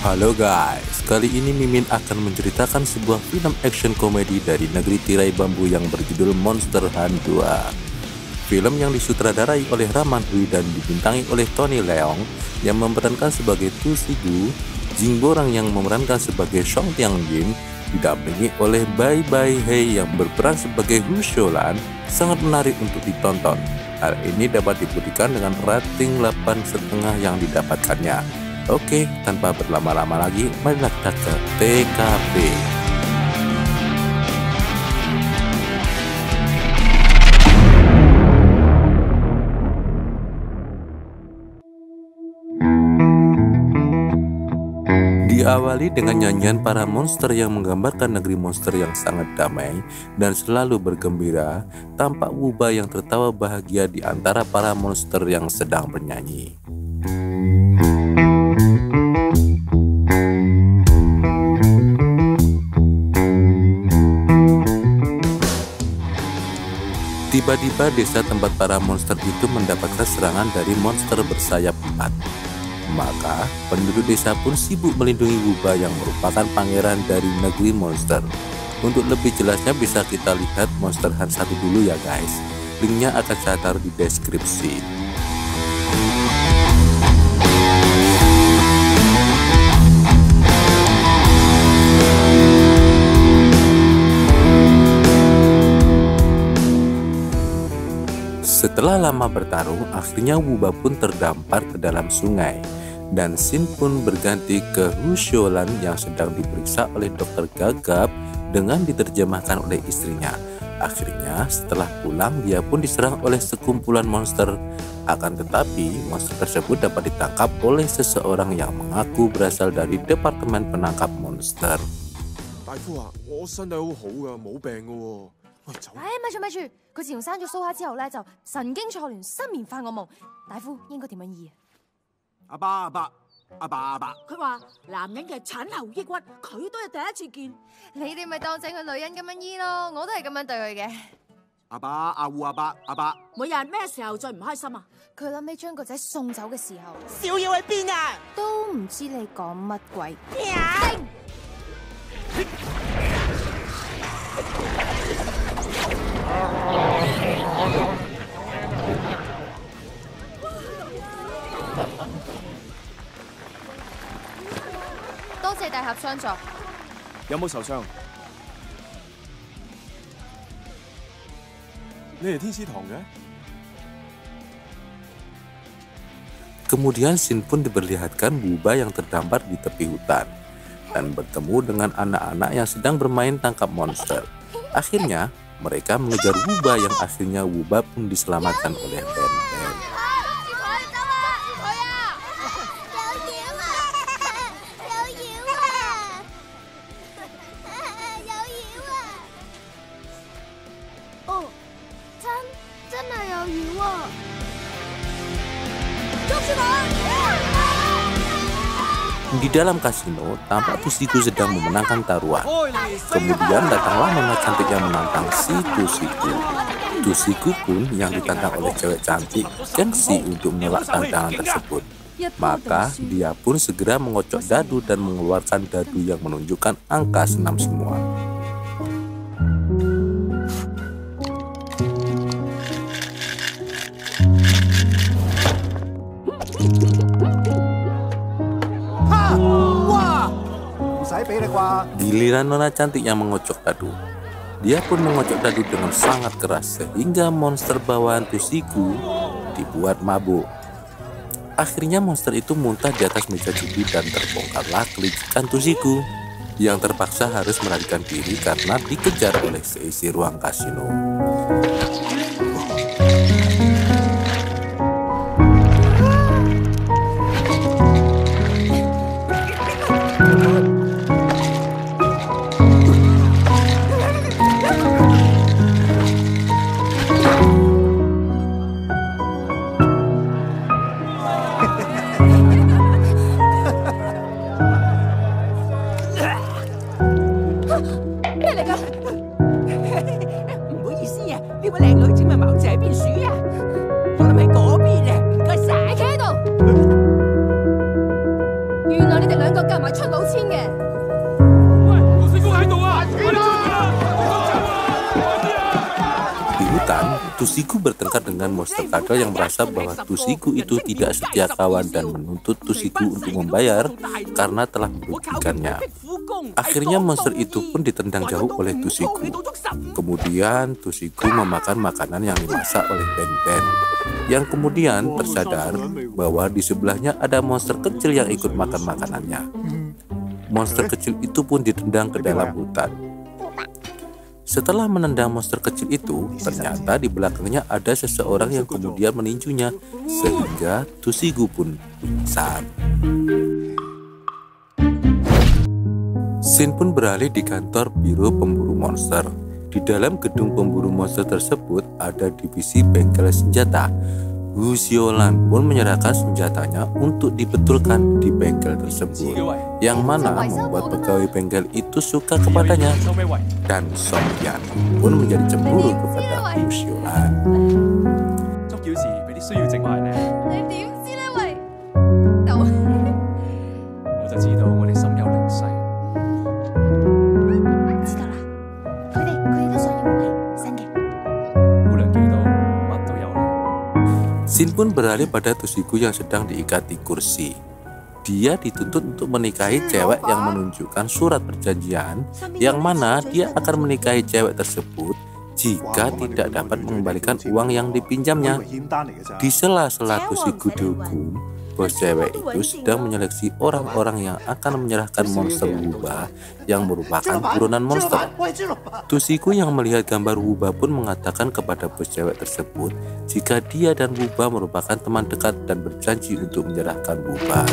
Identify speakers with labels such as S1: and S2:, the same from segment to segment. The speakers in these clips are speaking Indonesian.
S1: Halo guys, kali ini Mimin akan menceritakan sebuah film action komedi dari negeri tirai bambu yang berjudul Monster Hunt 2. Film yang disutradarai oleh Rahman Hui dan dibintangi oleh Tony Leung yang memerankan sebagai Tu Sigu, Jing Borang yang memerankan sebagai Song Tiangjin, didampingi oleh Bai Bai Hei yang berperan sebagai Hu Shoulan, sangat menarik untuk ditonton. Hal ini dapat dibuktikan dengan rating 8,5 yang didapatkannya. Oke, tanpa berlama-lama lagi, marilah kita ke TKP. Diawali dengan nyanyian para monster yang menggambarkan negeri monster yang sangat damai dan selalu bergembira, tampak Wuba yang tertawa bahagia di antara para monster yang sedang bernyanyi. Tiba-tiba desa tempat para monster itu mendapatkan serangan dari monster bersayap 4. Maka penduduk desa pun sibuk melindungi Wuba yang merupakan pangeran dari negeri monster. Untuk lebih jelasnya bisa kita lihat Monster Hunt 1 dulu ya guys. Linknya akan saya taruh di deskripsi. Setelah lama bertarung, akhirnya Wuba pun terdampar ke dalam sungai. Dan scene pun berganti ke Hu Shoulan yang sedang diperiksa oleh dokter gagap dengan diterjemahkan oleh istrinya. Akhirnya setelah pulang dia pun diserang oleh sekumpulan monster. Akan tetapi monster tersebut dapat ditangkap oleh seseorang yang mengaku berasal dari Departemen Penangkap Monster.
S2: 大夫啊，我身體好好噶，冇病噶喎。喂，走！
S3: 咪住，佢自從生咗蘇蝦之後咧，就神經錯亂、失眠、發惡夢。大夫應該點樣醫啊？
S2: 阿爸，
S4: 佢話男人嘅產後抑鬱，佢都係第一次見。
S3: 你哋咪當正佢女人咁樣醫咯，我都係咁樣對佢嘅。
S2: 阿爸，
S4: 每日咩時候最唔開心啊？
S3: 佢諗起將個仔送走嘅時候，
S4: 小妖喺邊啊？
S3: 都唔知你講乜鬼。多謝大俠相助。
S2: 有冇受傷？你係天使堂嘅？
S1: Kemudian scene pun diperlihatkan Wuba yang terdampar di tepi hutan dan bertemu dengan anak-anak yang sedang bermain tangkap monster. Akhirnya mereka mengejar Wuba yang akhirnya Wuba pun diselamatkan oleh Ben. Di dalam kasino, tampak Tusiku sedang memenangkan taruhan. Kemudian datanglah nona cantik yang menantang si Tusiku. Tusiku pun yang ditantang oleh cewek cantik gengsi untuk menolak tantangan tersebut. Maka dia pun segera mengocok dadu dan mengeluarkan dadu yang menunjukkan angka 6 semua. Giliran nona cantik yang mengocok dadu. Dia pun mengocok dadu dengan sangat keras sehingga monster bawaan Tusiku dibuat mabuk. Akhirnya monster itu muntah di atas meja judi dan terbongkarlah kelicikan Tusiku yang terpaksa harus melarikan diri karena dikejar oleh seisi ruang kasino.
S3: 係出老千嘅。
S5: 杜四姑喺度啊！快啲追佢啦！Di
S1: hutan, Tusiku bertengkar dengan monster kadal yang merasa bahwa Tusiku itu tidak setia kawan dan menuntut Tusiku untuk membayar karena telah merugikannya. Akhirnya monster itu pun ditendang jauh oleh Tusiku. Kemudian Tusiku memakan makanan yang dimasak oleh Ben-Ben, yang kemudian tersadar bahwa di sebelahnya ada monster kecil yang ikut makan makanannya. Monster kecil itu pun ditendang ke dalam hutan. Setelah menendang monster kecil itu, ternyata di belakangnya ada seseorang yang kemudian meninjunya, sehingga Tusiku pun pingsan. Scene pun beralih di kantor Biro Pemburu Monster. Di dalam gedung pemburu monster tersebut ada divisi bengkel senjata. Wu Xiaolan pun menyerahkan senjatanya untuk dibetulkan di bengkel tersebut, yang mana membuat pegawai bengkel itu suka kepadanya, dan Song Yan pun menjadi cemburu kepada Wu Xiaolan. Scene pun beralih pada Tusiku yang sedang diikat di kursi. Dia dituntut untuk menikahi cewek yang menunjukkan surat perjanjian, yang mana dia akan menikahi cewek tersebut jika tidak dapat mengembalikan uang yang dipinjamnya. Di sela-sela Tusiku dihukum, bos cewek itu sedang menyeleksi orang-orang yang akan menyerahkan monster Wuba yang merupakan turunan monster. Tusiku yang melihat gambar Wuba pun mengatakan kepada bos cewek tersebut jika dia dan Wuba merupakan teman dekat dan berjanji untuk menyerahkan Wuba.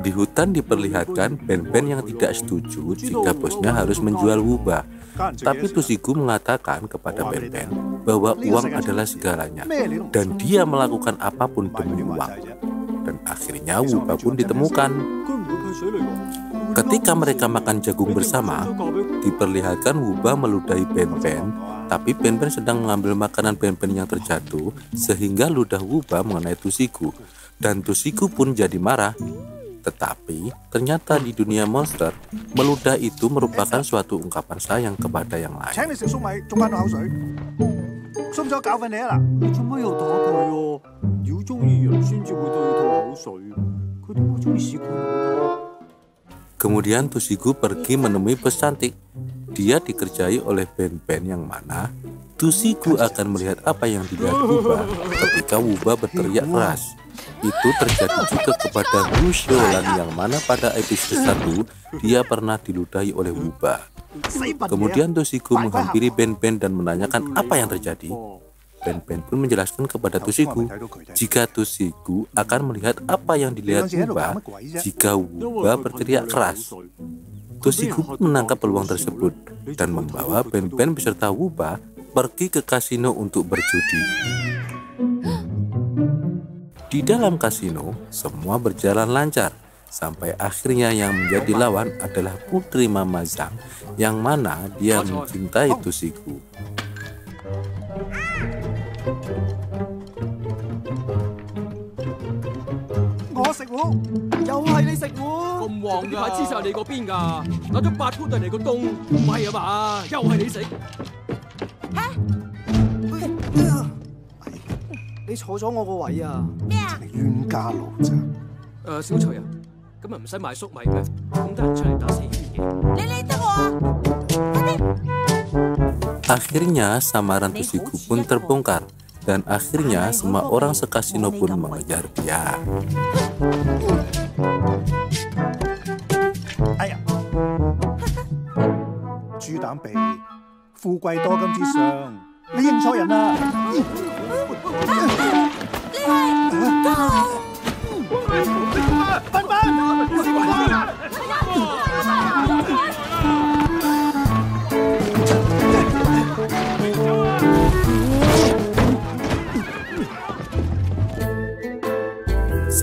S1: Di hutan diperlihatkan Ben-Ben yang tidak setuju jika bosnya harus menjual Wuba. Tapi Tusiku mengatakan kepada Ben-Ben bahwa uang adalah segalanya dan dia melakukan apapun demi uang. Dan akhirnya Wuba pun ditemukan. Ketika mereka makan jagung bersama, diperlihatkan Wuba meludahi Ben-Ben, tapi Ben-Ben sedang mengambil makanan Ben-Ben yang terjatuh sehingga ludah Wuba mengenai Tusiku, dan Tusiku pun jadi marah. Tetapi ternyata di dunia monster, meludah itu merupakan suatu ungkapan sayang kepada yang lain. Kemudian Tusiku pergi menemui pesantik. Dia dikerjai oleh Ben-Ben yang mana Tusiku akan melihat apa yang dilihat Wuba ketika Wuba berteriak keras. Itu terjadi juga kepada Wu Xiaolan yang mana pada episode 1 dia pernah diludahi oleh Wuba. Kemudian Tusiku menghampiri Ben-Ben dan menanyakan apa yang terjadi. Ben-Ben pun menjelaskan kepada Tusiku jika Tusiku akan melihat apa yang dilihat Wuba jika Wuba berteriak keras. Tusiku pun menangkap peluang tersebut dan membawa Ben-Ben beserta Wuba pergi ke kasino untuk berjudi. Di dalam kasino, semua berjalan lancar, sampai akhirnya yang menjadi lawan adalah Putri Mama Zhang, yang mana dia mencintai Tusiku. Akhirnya samaran Tusiku pun terbongkar, dan akhirnya semua orang sekasino pun mengejar dia.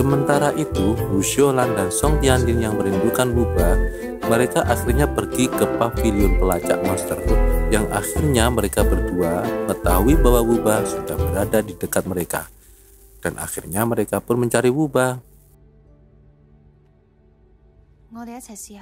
S1: Sementara itu, Hu Xiaolan dan Song Tianlin yang merindukan Wubba, mereka akhirnya pergi ke pavilion pelacak monster, yang akhirnya mereka berdua mengetahui bahwa Wubba sudah berada di dekat mereka. Dan akhirnya mereka pun mencari Wubba.
S3: 我哋一齊試下。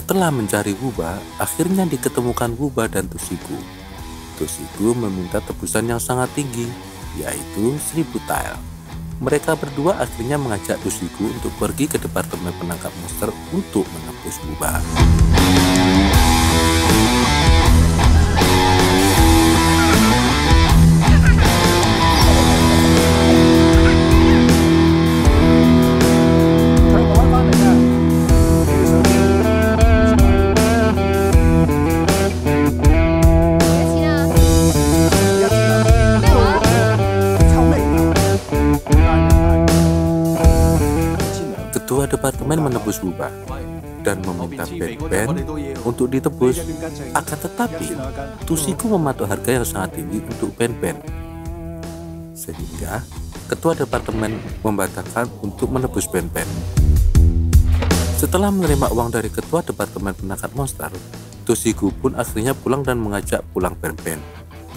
S1: Setelah mencari Wubba, akhirnya diketemukan Wubba dan Tusiku. Tusiku meminta tebusan yang sangat tinggi, yaitu 1000 tael. Mereka berdua akhirnya mengajak Tusiku untuk pergi ke departemen penangkap monster untuk menebus Wubba. Ketua departemen menebus Wubba dan meminta Ben untuk ditebus. Akan tetapi, Tusiku mematok harga yang sangat tinggi untuk Ben, sehingga ketua departemen membatalkan untuk menebus Ben. Setelah menerima uang dari ketua departemen penangkap monster, Tusiku pun akhirnya pulang dan mengajak pulang Ben.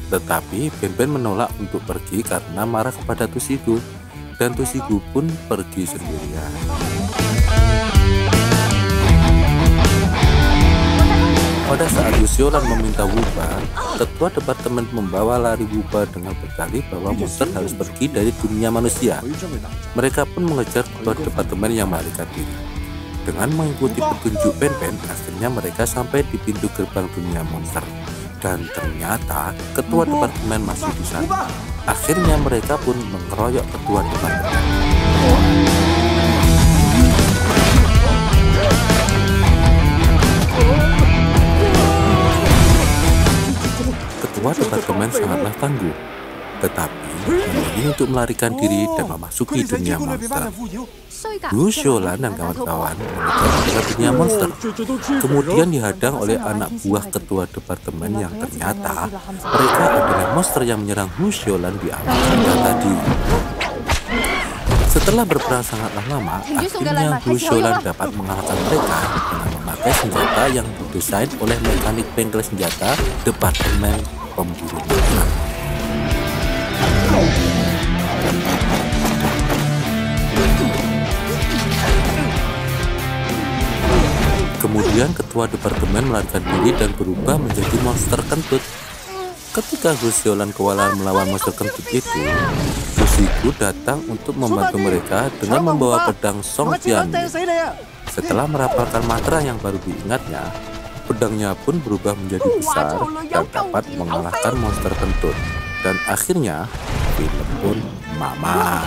S1: Tetapi Ben menolak untuk pergi karena marah kepada Tusiku, dan Tusiku pun pergi sendirian. Pada saat Hu Xiaolan meminta Wubba, ketua departemen membawa lari Wubba dengan berdalih bahwa monster harus pergi dari dunia manusia. Mereka pun mengejar ketua departemen yang melarikan diri. Dengan mengikuti petunjuk Ben, akhirnya mereka sampai di pintu gerbang dunia monster. Dan ternyata ketua departemen masih di sana. Akhirnya mereka pun mengeroyok ketua departemen. Ketua departemen sangatlah tangguh, tetapi memilih untuk melarikan diri dan memasuki dunia monster. Hu Xiaolan dan kawan-kawan mengejar ke dunia monster, kemudian dihadang oleh anak buah ketua departemen yang ternyata mereka adalah monster yang menyerang Hu Xiaolan di awal cerita tadi. Setelah berperang sangatlah lama, akhirnya Hu Xiaolan dapat mengalahkan mereka dengan memakai senjata yang didesain oleh mekanik bengkel senjata departemen pemburu monster. Kemudian ketua departemen melarikan diri dan berubah menjadi monster kentut. Ketika Hu Xiaolan kewalahan melawan monster kentut itu, Tusiku datang untuk membantu mereka dengan membawa pedang Song Tianlin. Setelah merapalkan mantra yang baru diingatnya, pedangnya pun berubah menjadi besar dan dapat mengalahkan monster kentut. Dan akhirnya film pun mamat.